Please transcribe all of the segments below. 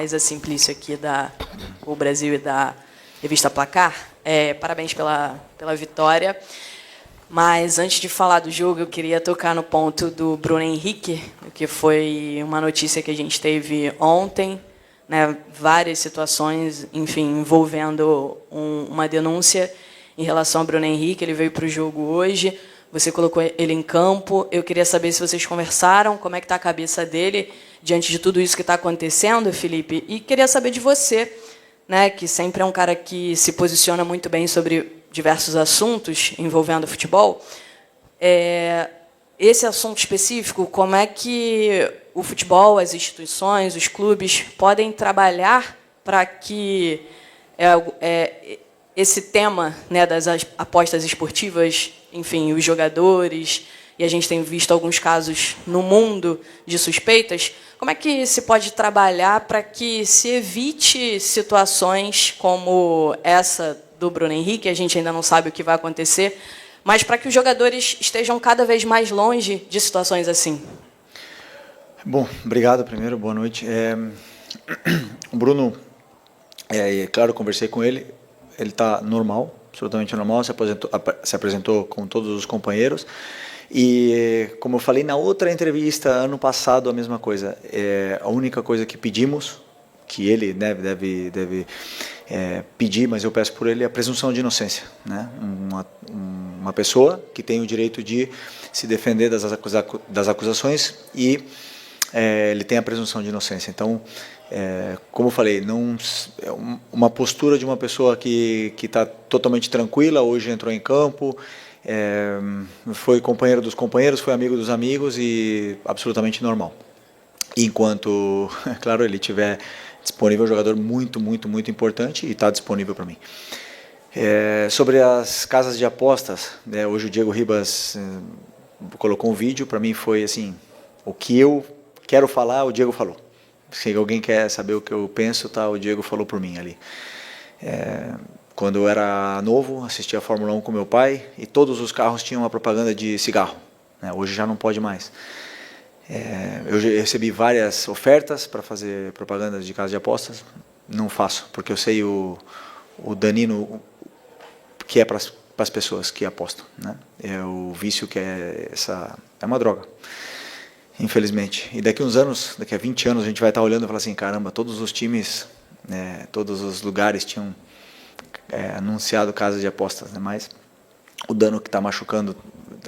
Raíza Simplício aqui da O Brasil e da revista Placar. Parabéns pela vitória. Mas, antes de falar do jogo, eu queria tocar no ponto do Bruno Henrique, que foi uma notícia que a gente teve ontem, né, várias situações, enfim, envolvendo uma denúncia em relação ao Bruno Henrique. Ele veio para o jogo hoje, você colocou ele em campo. Eu queria saber se vocês conversaram, como é que está a cabeça dele diante de tudo isso que está acontecendo, Felipe. E queria saber de você, né, que sempre é um cara que se posiciona muito bem sobre diversos assuntos envolvendo o futebol. Esse assunto específico, como é que o futebol, as instituições, os clubes podem trabalhar para que esse tema, né, das apostas esportivas, enfim, os jogadores, e a gente tem visto alguns casos no mundo de suspeitas, como é que se pode trabalhar para que se evite situações como essa do Bruno Henrique? A gente ainda não sabe o que vai acontecer, mas para que os jogadores estejam cada vez mais longe de situações assim. Bom, obrigado primeiro, boa noite. O Bruno, claro, conversei com ele, ele está normal, absolutamente normal, se apresentou com todos os companheiros, e como eu falei na outra entrevista, ano passado, a mesma coisa. A única coisa que pedimos, que ele deve pedir, mas eu peço por ele, é a presunção de inocência, né? Uma pessoa que tem o direito de se defender das acusações e ele tem a presunção de inocência. Então, como eu falei, uma postura de uma pessoa que está totalmente tranquila, hoje entrou em campo, foi companheiro dos companheiros, foi amigo dos amigos e absolutamente normal. Enquanto, claro, ele tiver disponível, é um jogador muito, muito, muito importante e está disponível para mim. Sobre as casas de apostas, hoje o Diego Ribas colocou um vídeo, para mim foi assim, o que eu quero falar, o Diego falou. Se alguém quer saber o que eu penso, tá, o Diego falou por mim ali. Quando eu era novo, assistia a Fórmula 1 com meu pai e todos os carros tinham uma propaganda de cigarro, né? Hoje já não pode mais. Eu recebi várias ofertas para fazer propaganda de casa de apostas, não faço, porque eu sei o danino que é para as pessoas que apostam, né? O vício que é uma droga, infelizmente. E daqui uns anos, daqui a 20 anos, a gente vai estar olhando e falar assim, caramba, todos os times, todos os lugares tinham anunciado casas de apostas, né? Mas o dano que está machucando,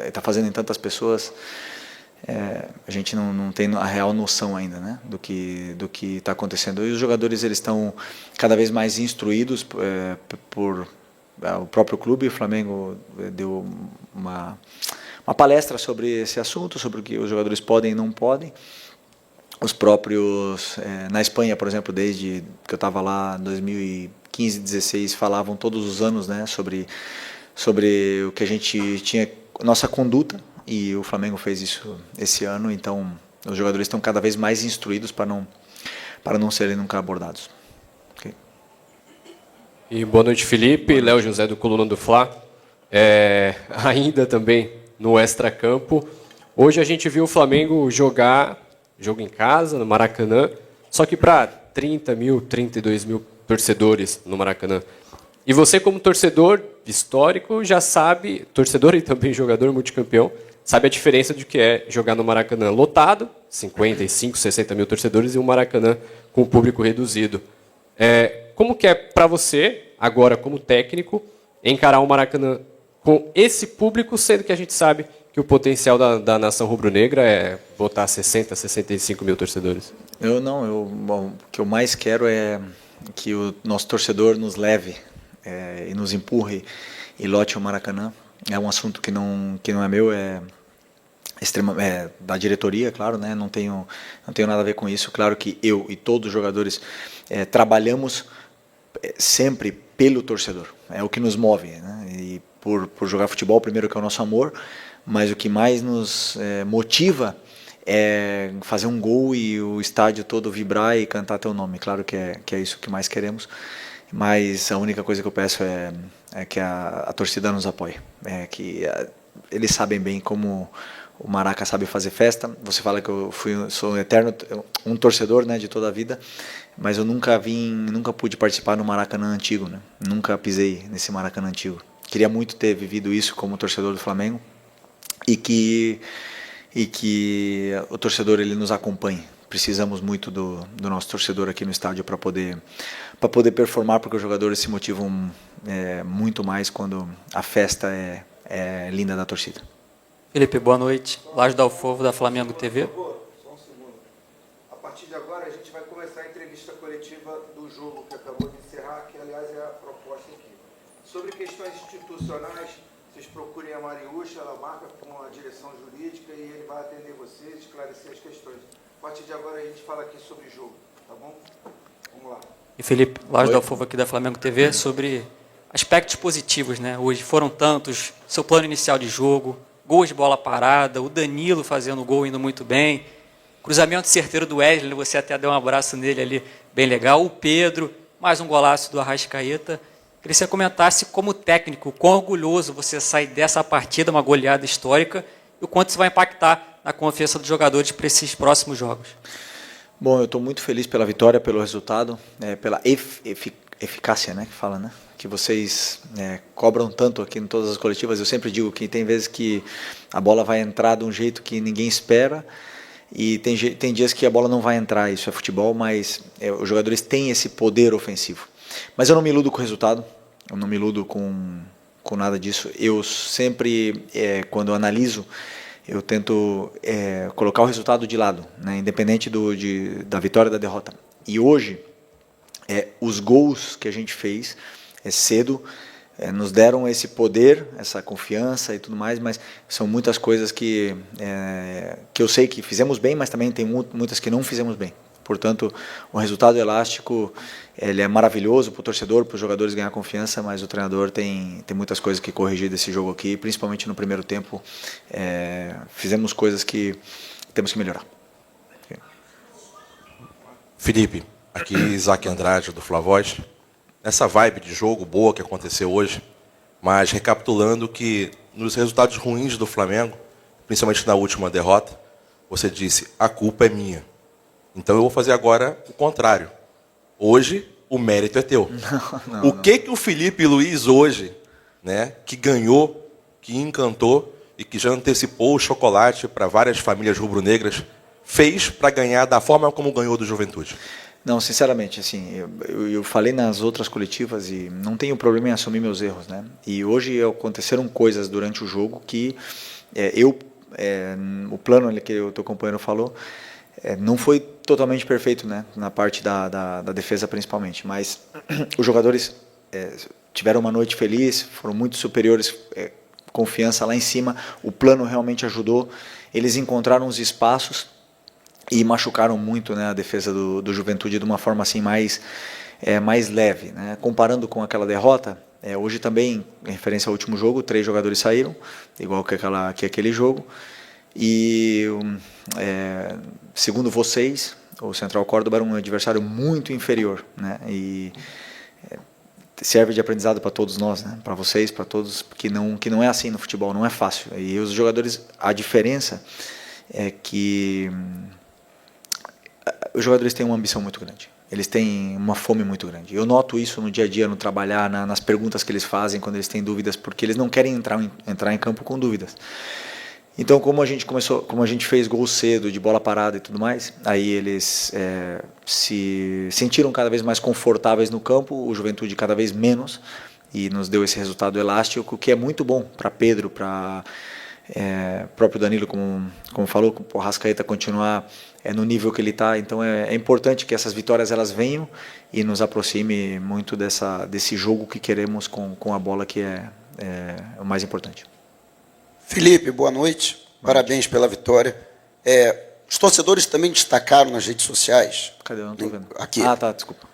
está fazendo em tantas pessoas, a gente não tem a real noção ainda, né, do que está acontecendo. E os jogadores eles estão cada vez mais instruídos por o próprio clube. O Flamengo deu uma palestra sobre esse assunto, sobre o que os jogadores podem e não podem. Os próprios, na Espanha, por exemplo, desde que eu estava lá em 2015, 2016, falavam todos os anos, né, sobre o que a gente tinha, nossa conduta, e o Flamengo fez isso esse ano. Então os jogadores estão cada vez mais instruídos para não serem nunca abordados. Okay. E boa noite, Felipe. Léo José do Coluna do Fla. Ainda também no extracampo. Hoje a gente viu o Flamengo jogar jogo em casa, no Maracanã, só que para 30 mil, 32 mil torcedores no Maracanã. E você, como torcedor histórico, já sabe, torcedor e também jogador multicampeão, sabe a diferença de que é jogar no Maracanã lotado, 55, 60 mil torcedores, e um Maracanã com público reduzido. Como que é para você, agora como técnico, encarar o Maracanã com esse público, sendo que a gente sabe que o potencial da nação rubro-negra é botar 60, 65 mil torcedores? O que eu mais quero é que o nosso torcedor nos leve e nos empurre e lote o Maracanã. É um assunto que não é meu, é da diretoria, claro, né? Não tenho nada a ver com isso. Claro que eu e todos os jogadores trabalhamos sempre pelo torcedor, é o que nos move, né? E por jogar futebol, primeiro, que é o nosso amor, mas o que mais nos motiva é fazer um gol e o estádio todo vibrar e cantar teu nome. Claro que é isso que mais queremos, mas a única coisa que eu peço é que a torcida nos apoie, que eles sabem bem como o Maraca sabe fazer festa. Você fala que sou um eterno torcedor, né, de toda a vida, mas eu nunca pude participar no Maracanã antigo, né? Nunca pisei nesse Maracanã antigo. Queria muito ter vivido isso como torcedor do Flamengo e que o torcedor ele nos acompanhe. Precisamos muito do nosso torcedor aqui no estádio para poder performar, porque os jogadores se motivam muito mais quando a festa é linda da torcida. Felipe, boa noite. Laje Dalfovo, da Flamengo TV. Só um segundo. A partir de agora, a gente vai começar a entrevista coletiva do jogo que acabou de encerrar, que, aliás, é a proposta aqui. Sobre questões institucionais, vocês procurem a Mariúcha, ela marca com a direção jurídica e ele vai atender vocês, esclarecer as questões. A partir de agora, a gente fala aqui sobre o jogo, tá bom? Vamos lá. E Felipe, Laje Dalfovo aqui da Flamengo TV, sobre aspectos positivos, né? Hoje foram tantos, seu plano inicial de jogo, gols de bola parada, o Danilo fazendo gol indo muito bem, cruzamento certeiro do Wesley, você até deu um abraço nele ali, bem legal, o Pedro, mais um golaço do Arrascaeta. Queria que você comentasse como técnico, quão orgulhoso você sai dessa partida, uma goleada histórica, e o quanto isso vai impactar na confiança dos jogadores para esses próximos jogos. Bom, eu estou muito feliz pela vitória, pelo resultado, pela eficácia, né, que fala, né? Que vocês cobram tanto aqui em todas as coletivas. Eu sempre digo que tem vezes que a bola vai entrar de um jeito que ninguém espera e tem dias que a bola não vai entrar. Isso é futebol, mas os jogadores têm esse poder ofensivo. Mas eu não me iludo com o resultado, eu não me iludo com nada disso. Eu sempre, quando eu analiso, eu tento colocar o resultado de lado, né, independente da vitória ou da derrota. E hoje, os gols que a gente fez cedo nos deram esse poder, essa confiança e tudo mais, mas são muitas coisas que eu sei que fizemos bem, mas também tem muitas que não fizemos bem. Portanto, o resultado elástico ele é maravilhoso para o torcedor, para os jogadores ganhar confiança, mas o treinador tem muitas coisas que corrigir desse jogo aqui, principalmente no primeiro tempo. Fizemos coisas que temos que melhorar. Felipe, aqui Isaac Andrade do Flavoz. Nessa vibe de jogo boa que aconteceu hoje, mas recapitulando que nos resultados ruins do Flamengo, principalmente na última derrota, você disse, a culpa é minha. Então eu vou fazer agora o contrário. Hoje, o mérito é teu. O que o Felipe Luiz hoje, né, que ganhou, que encantou e que já antecipou o chocolate para várias famílias rubro-negras, fez para ganhar da forma como ganhou do Juventude? Não, sinceramente, assim, eu falei nas outras coletivas e não tenho problema em assumir meus erros, né? E hoje aconteceram coisas durante o jogo que o plano que o teu companheiro falou, não foi totalmente perfeito, né? Na parte da defesa principalmente, mas os jogadores tiveram uma noite feliz, foram muito superiores, confiança lá em cima, o plano realmente ajudou, eles encontraram os espaços e machucaram muito, né, a defesa do Juventude de uma forma assim mais leve, né? Comparando com aquela derrota, hoje também, em referência ao último jogo, 3 jogadores saíram, igual que aquele jogo, e segundo vocês, o Central Córdoba era um adversário muito inferior, né? E serve de aprendizado para todos nós, né? Para vocês, para todos, que não é assim no futebol, não é fácil. E os jogadores, a diferença é que os jogadores têm uma ambição muito grande. Eles têm uma fome muito grande. Eu noto isso no dia a dia, no trabalhar, nas perguntas que eles fazem quando eles têm dúvidas, porque eles não querem entrar em campo com dúvidas. Então, como a gente fez gol cedo, de bola parada e tudo mais, aí eles se sentiram cada vez mais confortáveis no campo, o Juventude cada vez menos, e nos deu esse resultado elástico, que é muito bom para Pedro, para próprio Danilo, como falou, o Arrascaeta continuar no nível que ele está. Então é importante que essas vitórias elas venham e nos aproxime muito desse jogo que queremos com a bola, que é o mais importante. Felipe, boa noite. Parabéns pela vitória. Os torcedores também destacaram nas redes sociais. Cadê? Eu não estou vendo. Aqui. Ah, tá, desculpa.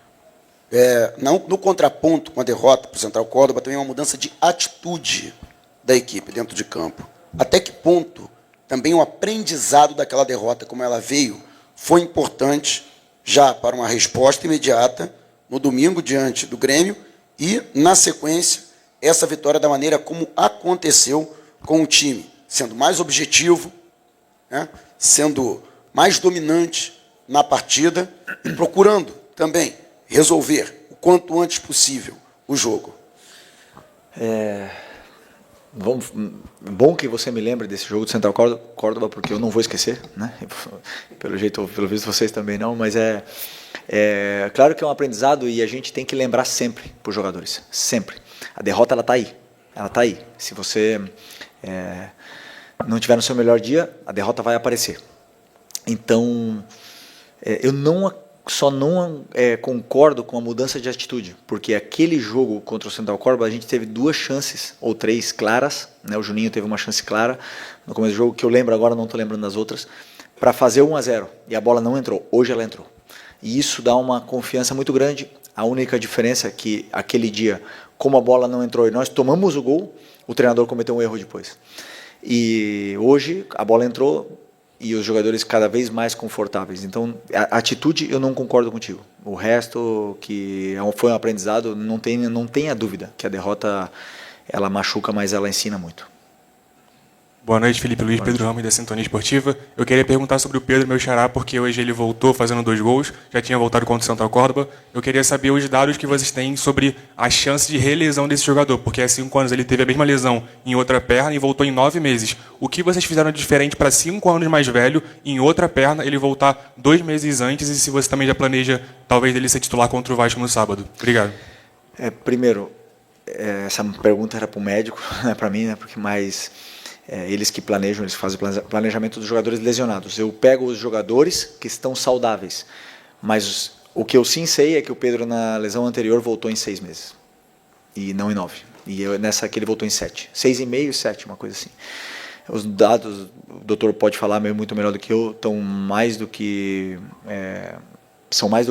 No contraponto com a derrota para o Central Córdoba, também uma mudança de atitude da equipe dentro de campo. Até que ponto também o aprendizado daquela derrota, como ela veio, foi importante já para uma resposta imediata no domingo diante do Grêmio e, na sequência, essa vitória da maneira como aconteceu com o time, sendo mais objetivo, né, sendo mais dominante na partida e procurando também resolver o quanto antes possível o jogo. Bom que você me lembre desse jogo do Central Córdoba, porque eu não vou esquecer, né? Pelo visto vocês também não, mas claro que é um aprendizado e a gente tem que lembrar sempre para os jogadores, sempre. A derrota ela está aí. Se você não tiver no seu melhor dia, a derrota vai aparecer. Então, eu só não concordo com a mudança de atitude, porque aquele jogo contra o Central Córdoba a gente teve 2 chances, ou 3 claras, né? O Juninho teve uma chance clara no começo do jogo, que eu lembro agora, não estou lembrando das outras, para fazer 1-0, e a bola não entrou, hoje ela entrou. E isso dá uma confiança muito grande. A única diferença é que aquele dia, como a bola não entrou e nós tomamos o gol, o treinador cometeu um erro depois. E hoje a bola entrou, e os jogadores cada vez mais confortáveis. Então, a atitude eu não concordo contigo. O resto, que foi um aprendizado, não tenha dúvida que a derrota ela machuca, mas ela ensina muito. Boa noite, Felipe Luiz, Pedro Ramos da Sintonia Esportiva. Eu queria perguntar sobre o Pedro, meu xará, porque hoje ele voltou fazendo 2 gols, já tinha voltado contra o Central Córdoba. Eu queria saber os dados que vocês têm sobre a chance de relesão desse jogador, porque há 5 anos ele teve a mesma lesão em outra perna e voltou em 9 meses. O que vocês fizeram de diferente para 5 anos mais velho, em outra perna, ele voltar 2 meses antes, e se você também já planeja, talvez, ele ser titular contra o Vasco no sábado? Obrigado. Primeiro, essa pergunta era para o médico, não é para mim, né? Porque eles que planejam, eles fazem o planejamento dos jogadores lesionados. Eu pego os jogadores que estão saudáveis, mas o que eu sim sei é que o Pedro na lesão anterior voltou em 6 meses, e não em 9. E nessa aqui ele voltou em 7. 6,5 e 7, uma coisa assim. Os dados, o doutor pode falar muito melhor do que eu, são mais do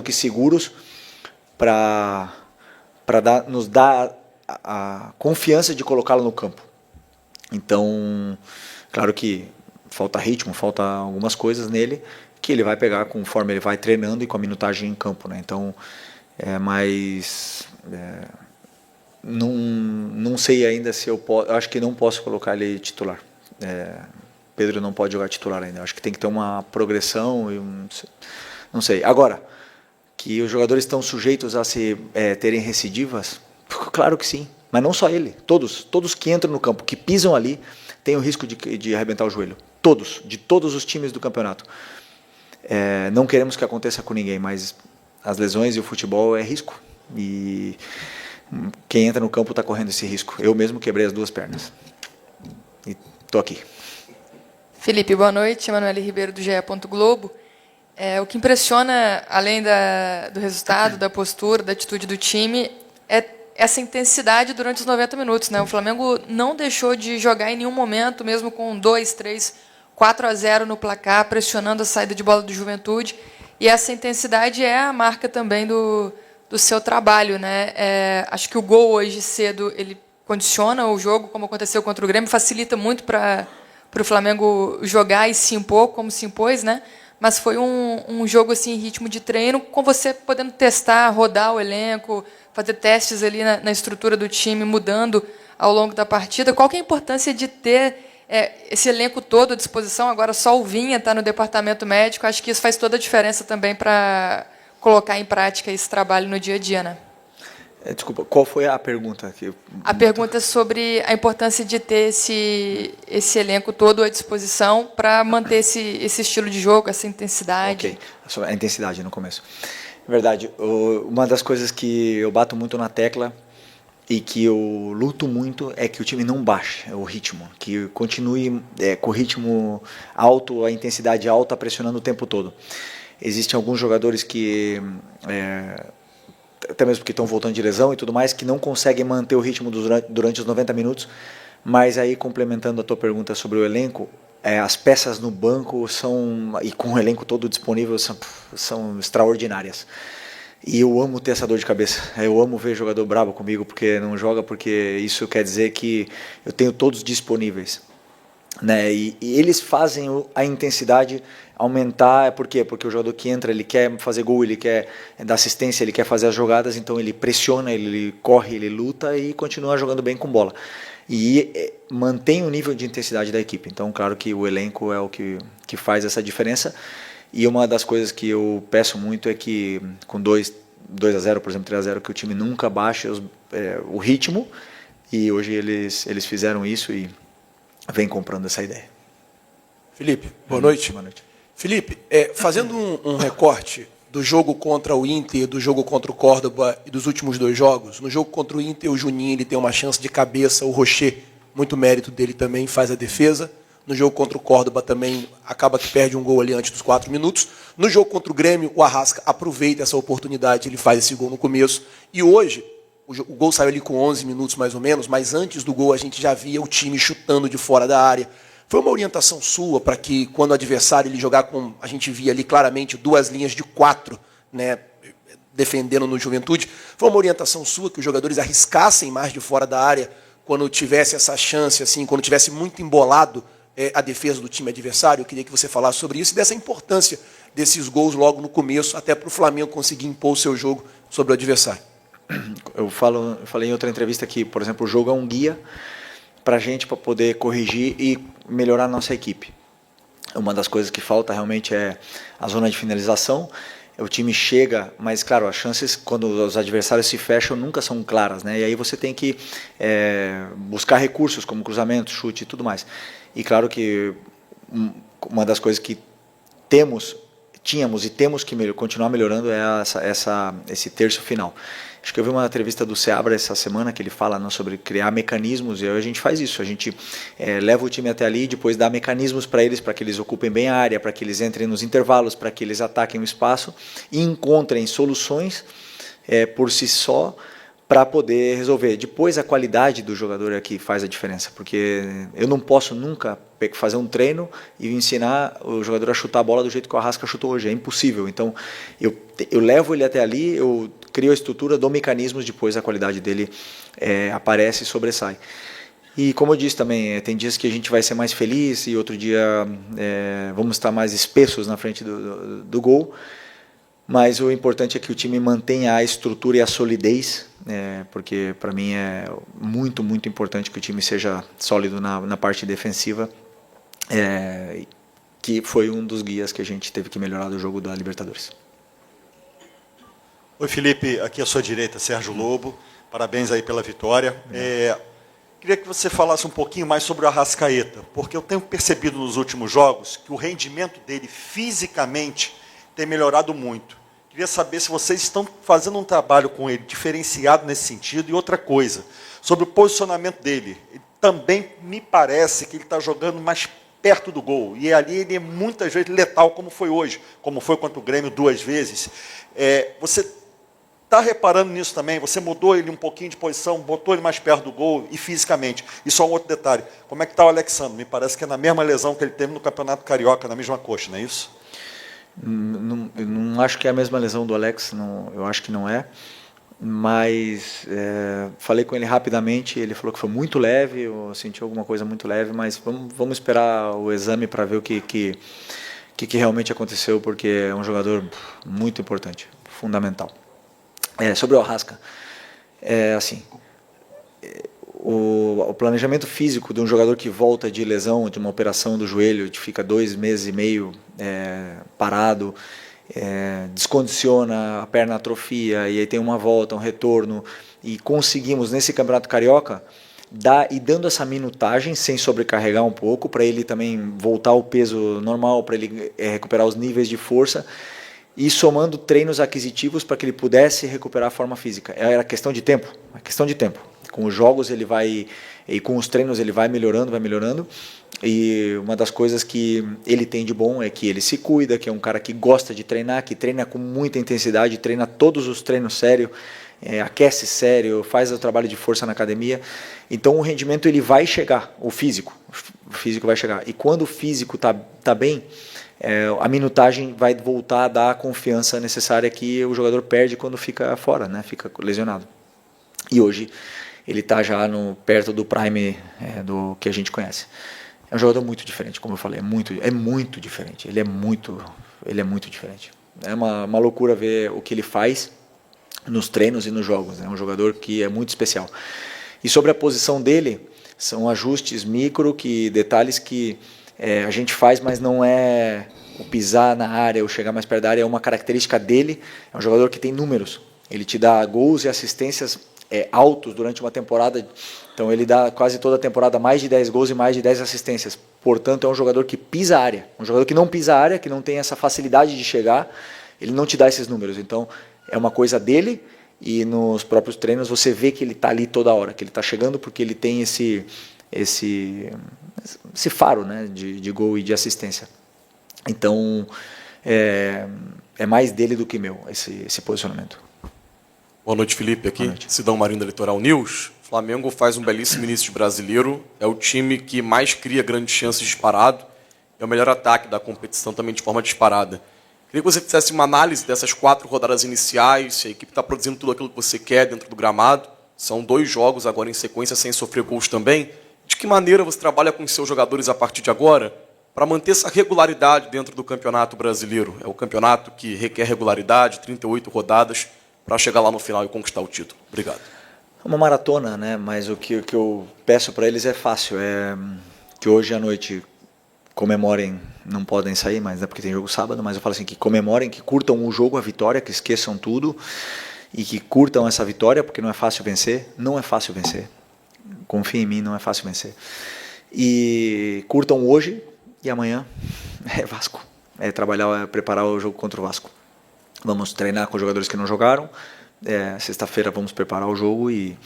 que seguros para nos dar a confiança de colocá-lo no campo. Então, claro que falta ritmo, falta algumas coisas nele que ele vai pegar conforme ele vai treinando e com a minutagem em campo, né? Então, não sei ainda se eu posso. Acho que não posso colocar ele titular. Pedro não pode jogar titular ainda. Acho que tem que ter uma progressão e não sei. Agora, que os jogadores estão sujeitos a terem recidivas, claro que sim. Mas não só ele, todos que entram no campo, que pisam ali, têm o risco de arrebentar o joelho. Todos, de todos os times do campeonato. Não queremos que aconteça com ninguém, mas as lesões e o futebol é risco. E quem entra no campo está correndo esse risco. Eu mesmo quebrei as 2 pernas. E estou aqui. Felipe, boa noite. Emanuele Ribeiro, do GE. Globo. O que impressiona, além do resultado, da postura, da atitude do time, é essa intensidade durante os 90 minutos, né? O Flamengo não deixou de jogar em nenhum momento, mesmo com 2, 3, 4-0 no placar, pressionando a saída de bola do Juventude. E essa intensidade é a marca também do seu trabalho, né? Acho que o gol hoje cedo ele condiciona o jogo, como aconteceu contra o Grêmio, facilita muito para o Flamengo jogar e se impor, como se impôs, né? Mas foi um jogo assim, em ritmo de treino, com você podendo testar, rodar o elenco, fazer testes ali na estrutura do time, mudando ao longo da partida. Qual que é a importância de ter esse elenco todo à disposição? Agora só o Vinha está no departamento médico. Acho que isso faz toda a diferença também para colocar em prática esse trabalho no dia a dia, né? Desculpa, qual foi a pergunta? A pergunta é sobre a importância de ter esse elenco todo à disposição para manter esse estilo de jogo, essa intensidade. Ok, a intensidade no começo. Verdade, uma das coisas que eu bato muito na tecla e que eu luto muito é que o time não baixe o ritmo, que continue com o ritmo alto, a intensidade alta, pressionando o tempo todo. Existem alguns jogadores que, até mesmo porque estão voltando de lesão e tudo mais, que não conseguem manter o ritmo durante os 90 minutos, mas aí, complementando a tua pergunta sobre o elenco, as peças no banco e com o elenco todo disponível, são extraordinárias. E eu amo ter essa dor de cabeça. Eu amo ver jogador bravo comigo porque não joga, porque isso quer dizer que eu tenho todos disponíveis. né? E eles fazem a intensidade aumentar. Por quê? Porque o jogador que entra, ele quer fazer gol, ele quer dar assistência, ele quer fazer as jogadas, então ele pressiona, ele corre, ele luta e continua jogando bem com bola. E mantém o nível de intensidade da equipe. Então, claro que o elenco é o que faz essa diferença. E uma das coisas que eu peço muito é que com 2-0, por exemplo, 3-0, que o time nunca baixe o ritmo. E hoje eles fizeram isso e vem comprando essa ideia. Felipe, boa noite. Boa noite. Felipe, fazendo um recorte do jogo contra o Inter, do jogo contra o Córdoba e dos últimos 2 jogos, no jogo contra o Inter, o Juninho ele tem uma chance de cabeça, o Rocher, muito mérito dele também, faz a defesa. No jogo contra o Córdoba também acaba que perde um gol ali antes dos 4 minutos. No jogo contra o Grêmio, o Arrasca aproveita essa oportunidade, ele faz esse gol no começo. E hoje, o gol saiu ali com 11 minutos mais ou menos, mas antes do gol a gente já via o time chutando de fora da área. Foi uma orientação sua para que, quando o adversário ele jogar com... A gente via ali claramente 2 linhas de 4, né, defendendo no Juventude. Foi uma orientação sua que os jogadores arriscassem mais de fora da área quando tivesse essa chance, assim, quando tivesse muito embolado a defesa do time adversário. Eu queria que você falasse sobre isso e dessa importância desses gols logo no começo, até para o Flamengo conseguir impor o seu jogo sobre o adversário. Eu falei em outra entrevista que, por exemplo, o jogo é um guia para a gente, para poder corrigir e melhorar a nossa equipe. Uma das coisas que falta realmente é a zona de finalização. O time chega, mas claro, as chances quando os adversários se fecham nunca são claras, né? E aí você tem que buscar recursos como cruzamento, chute e tudo mais. E claro que uma das coisas que tínhamos e temos que continuar melhorando é esse terço final. Acho que eu vi uma entrevista do Seabra essa semana que ele fala sobre criar mecanismos, e aí a gente faz isso, a gente leva o time até ali, depois dá mecanismos para que eles ocupem bem a área, para que eles entrem nos intervalos, para que eles ataquem o espaço e encontrem soluções por si só para poder resolver. Depois a qualidade do jogador é que faz a diferença, porque eu não posso nunca fazer um treino e ensinar o jogador a chutar a bola do jeito que o Arrasca chutou hoje, é impossível. Então eu levo ele até ali, eu crio a estrutura, dou mecanismos, depois a qualidade dele aparece e sobressai. E como eu disse também, tem dias que a gente vai ser mais feliz e outro dia vamos estar mais espessos na frente do gol, mas o importante é que o time mantenha a estrutura e a solidez, porque para mim é muito, muito importante que o time seja sólido na parte defensiva, que foi um dos guias que a gente teve que melhorar do jogo da Libertadores. Oi, Felipe, aqui à sua direita, Sérgio Lobo, parabéns aí pela vitória. Queria que você falasse um pouquinho mais sobre o Arrascaeta, porque eu tenho percebido nos últimos jogos que o rendimento dele fisicamente tem melhorado muito. Queria saber se vocês estão fazendo um trabalho com ele diferenciado nesse sentido. E outra coisa, sobre o posicionamento dele. Também me parece que ele está jogando mais perto do gol. E ali ele é muitas vezes letal, como foi hoje, como foi contra o Grêmio 2 vezes. Você está reparando nisso também? Você mudou ele um pouquinho de posição, botou ele mais perto do gol e fisicamente. E só um outro detalhe, como é que está o Alexandre? Me parece que é na mesma lesão que ele teve no Campeonato Carioca, na mesma coxa, não é isso? Eu não acho que é a mesma lesão do Alex, eu acho que não é, mas falei com ele rapidamente, ele falou que foi muito leve, eu senti alguma coisa muito leve, mas vamos esperar o exame para ver o que realmente aconteceu, porque é um jogador muito importante, fundamental. Sobre o Arrasca, assim, o planejamento físico de um jogador que volta de lesão, de uma operação do joelho, que fica 2 meses e meio parado, descondiciona, a perna atrofia, e aí tem uma volta, um retorno, e conseguimos nesse Campeonato Carioca dando essa minutagem sem sobrecarregar um pouco, para ele também voltar ao peso normal, para ele recuperar os níveis de força, e somando treinos aquisitivos para que ele pudesse recuperar a forma física. Era questão de tempo, Com os jogos ele vai, e com os treinos ele vai melhorando, e uma das coisas que ele tem de bom é que ele se cuida, que é um cara que gosta de treinar, que treina com muita intensidade, treina todos os treinos sério, aquece sério, faz o trabalho de força na academia. Então o rendimento ele vai chegar, o físico vai chegar, e quando o físico tá bem, a minutagem vai voltar a dar a confiança necessária que o jogador perde quando fica fora, né? Fica lesionado. E hoje ele está já perto do prime do que a gente conhece. É um jogador muito diferente, como eu falei, é muito diferente. Ele é muito diferente. É uma loucura ver o que ele faz nos treinos e nos jogos. É um jogador que é muito especial. E sobre a posição dele, são ajustes micro, detalhes que a gente faz, mas não é o pisar na área ou chegar mais perto da área, é uma característica dele. É um jogador que tem números. Ele te dá gols e assistências altos durante uma temporada. Então ele dá quase toda a temporada mais de 10 gols e mais de 10 assistências. Portanto, é um jogador que pisa a área. Um jogador que não pisa a área, que não tem essa facilidade de chegar, ele não te dá esses números. Então, é uma coisa dele, e nos próprios treinos você vê que ele está ali toda hora, que ele está chegando porque ele tem esse faro, né, de gol e de assistência. Então, é mais dele do que meu, esse posicionamento. Boa noite, Felipe. Aqui, Sidão Marinho da Litoral News. O Flamengo faz um belíssimo início de brasileiro. É o time que mais cria grandes chances disparado. É o melhor ataque da competição também de forma disparada. Queria que você fizesse uma análise dessas 4 rodadas iniciais, se a equipe está produzindo tudo aquilo que você quer dentro do gramado. São 2 jogos agora em sequência sem sofrer gols também. De que maneira você trabalha com os seus jogadores a partir de agora para manter essa regularidade dentro do Campeonato Brasileiro? É o campeonato que requer regularidade, 38 rodadas, para chegar lá no final e conquistar o título. Obrigado. É uma maratona, né? Mas o que eu peço para eles é fácil. É que hoje à noite comemorem, não podem sair, mas é porque tem jogo sábado, mas eu falo assim, que comemorem, que curtam o jogo, a vitória, que esqueçam tudo e que curtam essa vitória, porque não é fácil vencer. Não é fácil vencer. Confia em mim, não é fácil vencer. E curtam hoje e amanhã é Vasco. É trabalhar, preparar o jogo contra o Vasco. Vamos treinar com os jogadores que não jogaram. Sexta-feira vamos preparar o jogo e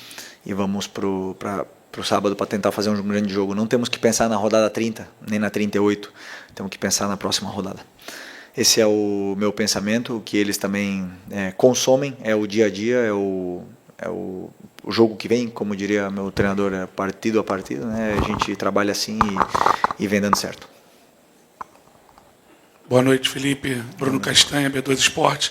vamos para o sábado para tentar fazer um grande jogo. Não temos que pensar na rodada 30, nem na 38. Temos que pensar na próxima rodada. Esse é o meu pensamento, o que eles também consomem, é o dia a dia, é o jogo que vem, como diria meu treinador, é partido a partido, né? A gente trabalha assim e vem dando certo. Boa noite, Felipe. Bruno Castanha, B2 Esporte.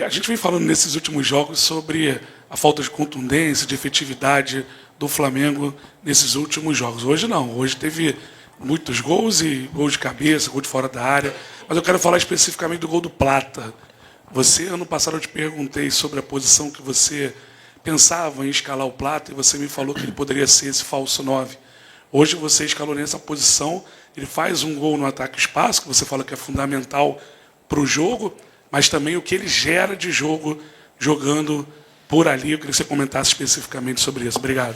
A gente vem falando nesses últimos jogos sobre a falta de contundência, de efetividade do Flamengo nesses últimos jogos. Hoje não, hoje teve muitos gols e gol de cabeça, gol de fora da área, mas eu quero falar especificamente do gol do Plata. Você, ano passado, eu te perguntei sobre a posição que você pensava em escalar o Plata e você me falou que ele poderia ser esse falso 9. Hoje você escalou nessa posição, ele faz um gol no ataque espaço, que você fala que é fundamental para o jogo, mas também o que ele gera de jogo jogando por ali. Eu queria que você comentasse especificamente sobre isso. Obrigado.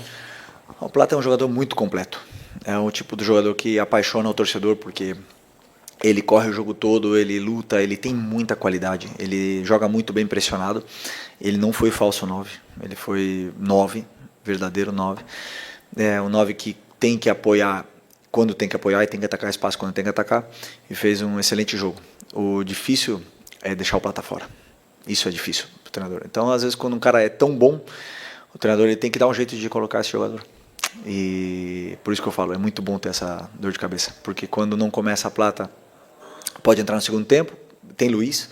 O Plata é um jogador muito completo. É um tipo de jogador que apaixona o torcedor, porque ele corre o jogo todo, ele luta, ele tem muita qualidade, ele joga muito bem pressionado. Ele não foi falso 9, ele foi 9, verdadeiro 9. É um 9 que tem que apoiar quando tem que apoiar e tem que atacar espaço quando tem que atacar, e fez um excelente jogo. O difícil é deixar o Plata fora. Isso é difícil para o treinador. Então, às vezes, quando um cara é tão bom, o treinador ele tem que dar um jeito de colocar esse jogador. E por isso que eu falo, é muito bom ter essa dor de cabeça, porque quando não começa a Plata, pode entrar no segundo tempo, tem Luiz,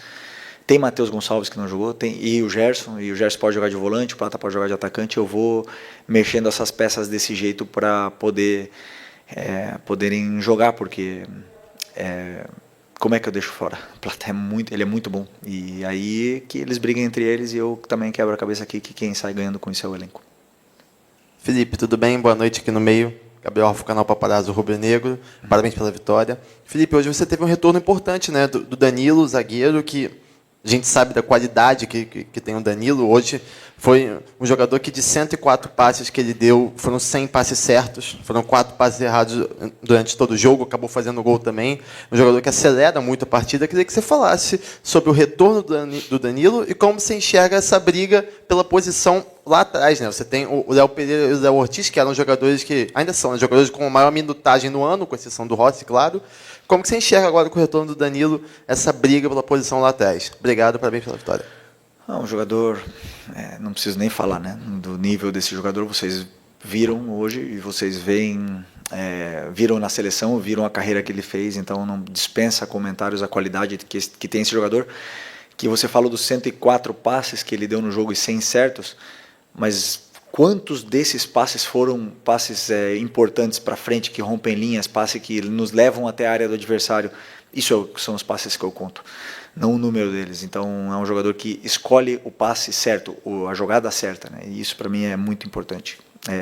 tem Matheus Gonçalves que não jogou, e o Gerson pode jogar de volante, o Plata pode jogar de atacante. Eu vou mexendo essas peças desse jeito para poderem jogar, porque como é que eu deixo fora? O Plata ele é muito bom, e aí que eles brigam entre eles, e eu também quebro a cabeça aqui que quem sai ganhando com isso é o elenco. Felipe, tudo bem? Boa noite aqui no meio. Gabriel Rafa, canal Paparazzo Rubro Negro. Parabéns pela vitória. Felipe, hoje você teve um retorno importante, né, do Danilo, zagueiro, que a gente sabe da qualidade que tem o Danilo. Hoje foi um jogador que de 104 passes que ele deu, foram 100 passes certos, foram 4 passes errados durante todo o jogo, acabou fazendo gol também. Um jogador que acelera muito a partida. Eu queria que você falasse sobre o retorno do Danilo e como você enxerga essa briga pela posição lá atrás, né? Você tem o Léo Pereira e o Léo Ortiz, que eram jogadores que ainda são, né, jogadores com maior minutagem no ano, com exceção do Rossi, claro. Como que você enxerga agora com o retorno do Danilo essa briga pela posição lá atrás? Obrigado, parabéns pela vitória. Um jogador, não preciso nem falar, né, do nível desse jogador. Vocês viram hoje e vocês viram na seleção, viram a carreira que ele fez, então não dispensa comentários a qualidade que tem esse jogador. Que você falou dos 104 passes que ele deu no jogo e 100 certos, mas quantos desses passes foram passes importantes para frente, que rompem linhas, passes que nos levam até a área do adversário. Isso são os passes que eu conto, não o número deles. Então, é um jogador que escolhe o passe certo, a jogada certa, né? E isso, para mim, é muito importante.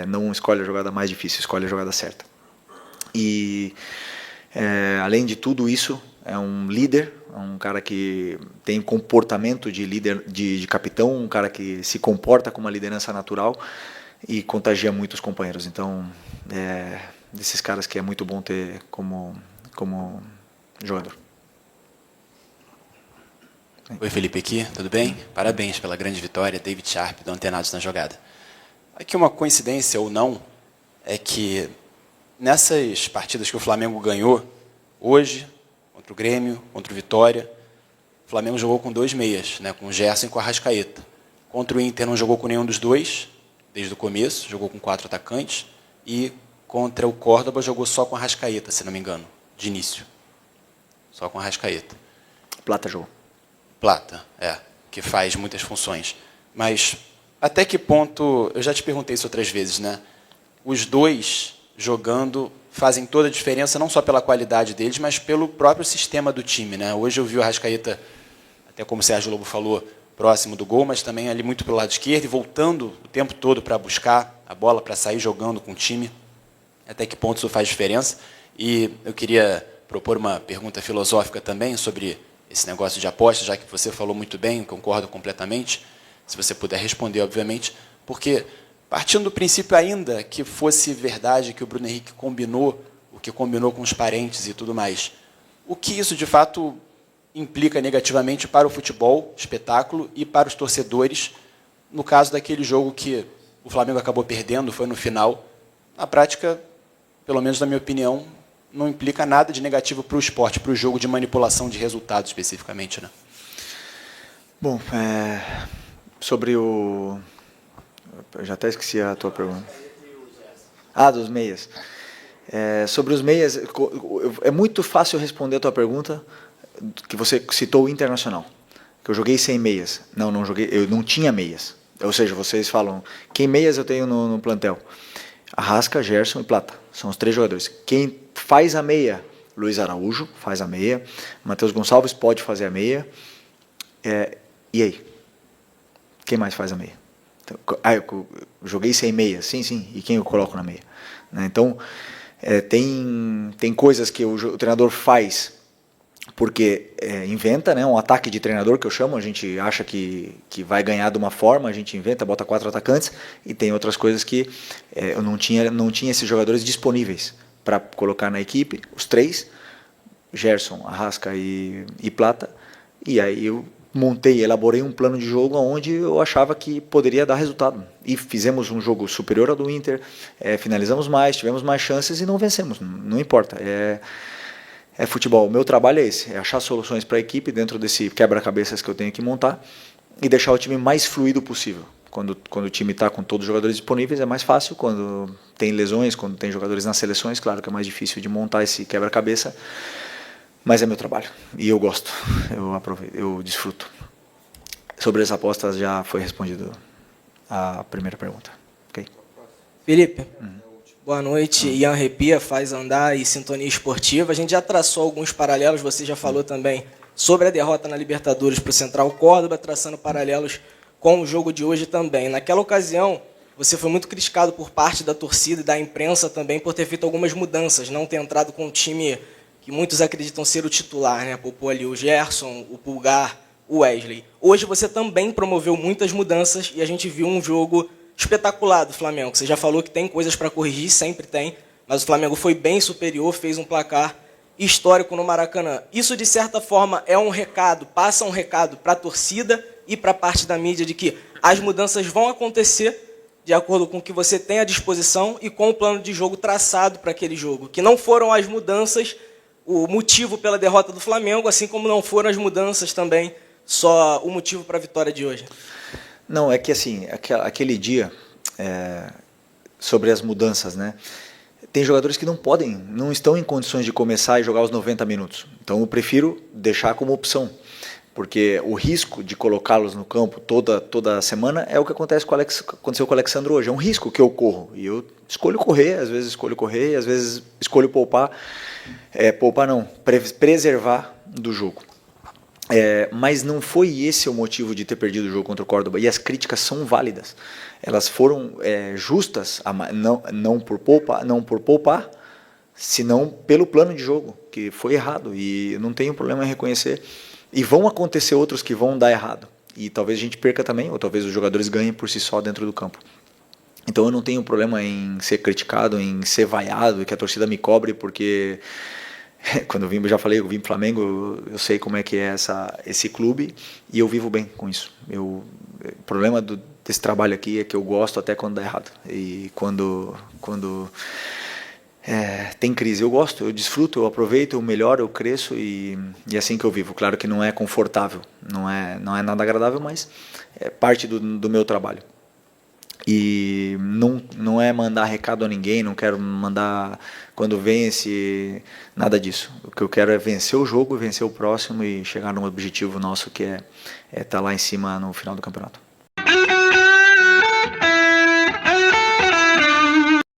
Não escolhe a jogada mais difícil, escolhe a jogada certa. E, além de tudo isso, é um líder, é um cara que tem comportamento de líder, de capitão, um cara que se comporta com uma liderança natural e contagia muito os companheiros. Então, desses caras que é muito bom ter como jogador. Oi, Felipe aqui, tudo bem? Parabéns pela grande vitória, David Sharp, do Antenados na Jogada. Aqui uma coincidência ou não, é que nessas partidas que o Flamengo ganhou, hoje, contra o Grêmio, contra o Vitória, o Flamengo jogou com 2 meias, né, com o Gerson e com a Arrascaeta. Contra o Inter não jogou com nenhum dos dois, desde o começo, jogou com 4 atacantes, e contra o Córdoba jogou só com a Arrascaeta, se não me engano, de início. Só com a Arrascaeta. Plata jogou. Plata, que faz muitas funções. Mas até que ponto, eu já te perguntei isso outras vezes, né? Os dois jogando fazem toda a diferença, não só pela qualidade deles, mas pelo próprio sistema do time, né? Hoje eu vi o Arrascaeta, até como o Sérgio Lobo falou, próximo do gol, mas também ali muito pelo lado esquerdo e voltando o tempo todo para buscar a bola, para sair jogando com o time. Até que ponto isso faz diferença? E eu queria propor uma pergunta filosófica também sobre esse negócio de aposta, já que você falou muito bem, concordo completamente, se você puder responder, obviamente, porque partindo do princípio ainda que fosse verdade que o Bruno Henrique combinou, o que combinou com os parentes e tudo mais, o que isso de fato implica negativamente para o futebol, espetáculo, e para os torcedores, no caso daquele jogo que o Flamengo acabou perdendo, foi no final, na prática, pelo menos na minha opinião, não implica nada de negativo para o esporte, para o jogo de manipulação de resultados especificamente, né? Bom, sobre o... Eu já até esqueci a tua pergunta. Dos meias. Sobre os meias, é muito fácil responder a tua pergunta, que você citou o Internacional, que eu joguei sem meias. Não joguei, eu não tinha meias. Ou seja, vocês falam, quem meias eu tenho no plantel? Arrasca, Gerson e Plata. São os 3 jogadores. Quem faz a meia? Luiz Araújo faz a meia. Matheus Gonçalves pode fazer a meia. E aí? Quem mais faz a meia? Então, eu joguei sem meia. Sim. E quem eu coloco na meia? Então, tem coisas que o treinador faz porque inventa, né, um ataque de treinador, que eu chamo. A gente acha que vai ganhar de uma forma, a gente inventa, bota 4 atacantes, e tem outras coisas que eu não tinha esses jogadores disponíveis para colocar na equipe, os 3, Gerson, Arrasca e Plata, e aí eu elaborei um plano de jogo onde eu achava que poderia dar resultado, e fizemos um jogo superior ao do Inter, finalizamos mais, tivemos mais chances e não vencemos, não importa, é futebol. O meu trabalho é esse, é achar soluções para a equipe dentro desse quebra-cabeças que eu tenho que montar e deixar o time mais fluido possível. Quando o time está com todos os jogadores disponíveis é mais fácil, quando tem lesões, quando tem jogadores nas seleções, claro que é mais difícil de montar esse quebra-cabeça, mas é meu trabalho e eu gosto, eu aproveito, eu desfruto. Sobre as apostas já foi respondido a primeira pergunta. Okay? Felipe, boa noite. Ian Repia, Faz Andar e Sintonia Esportiva. A gente já traçou alguns paralelos, você já falou também sobre a derrota na Libertadores para o Central Córdoba, traçando paralelos com o jogo de hoje também. Naquela ocasião, você foi muito criticado por parte da torcida e da imprensa também por ter feito algumas mudanças, não ter entrado com um time que muitos acreditam ser o titular, né? Poupou ali o Gerson, o Pulgar, o Wesley. Hoje você também promoveu muitas mudanças e a gente viu um jogo espetacular do Flamengo. Você já falou que tem coisas para corrigir, sempre tem, mas o Flamengo foi bem superior, fez um placar histórico no Maracanã. Isso, de certa forma, é um recado, passa um recado para a torcida e para a parte da mídia de que as mudanças vão acontecer de acordo com o que você tem à disposição e com o plano de jogo traçado para aquele jogo. Que não foram as mudanças o motivo pela derrota do Flamengo, assim como não foram as mudanças também só o motivo para a vitória de hoje. Não, é que assim, aquele dia, sobre as mudanças, né? Tem jogadores que não estão em condições de começar e jogar os 90 minutos. Então eu prefiro deixar como opção. porque o risco de colocá-los no campo toda semana é o que aconteceu com o Alexandre hoje. É um risco que eu corro. E eu escolho correr, às vezes escolho correr, às vezes escolho poupar. Poupar não, preservar do jogo. Mas não foi esse o motivo de ter perdido o jogo contra o Córdoba. E as críticas são válidas. Elas foram justas, não por poupar, senão pelo plano de jogo, que foi errado. E não tenho problema em reconhecer. E vão acontecer outros que vão dar errado. E talvez a gente perca também, ou talvez os jogadores ganhem por si só dentro do campo. Então eu não tenho problema em ser criticado, em ser vaiado, que a torcida me cobre, porque quando eu já falei, eu vim pro Flamengo, eu sei como é que é esse clube e eu vivo bem com isso. O problema desse trabalho aqui é que eu gosto até quando dá errado. E quando tem crise, eu gosto, eu desfruto, eu aproveito, eu melhoro, eu cresço e é assim que eu vivo. Claro que não é confortável, não é nada agradável, mas é parte do meu trabalho. E não é mandar recado a ninguém, não quero mandar quando vence, nada disso. O que eu quero é vencer o jogo, vencer o próximo e chegar num objetivo nosso que é estar lá em cima no final do campeonato.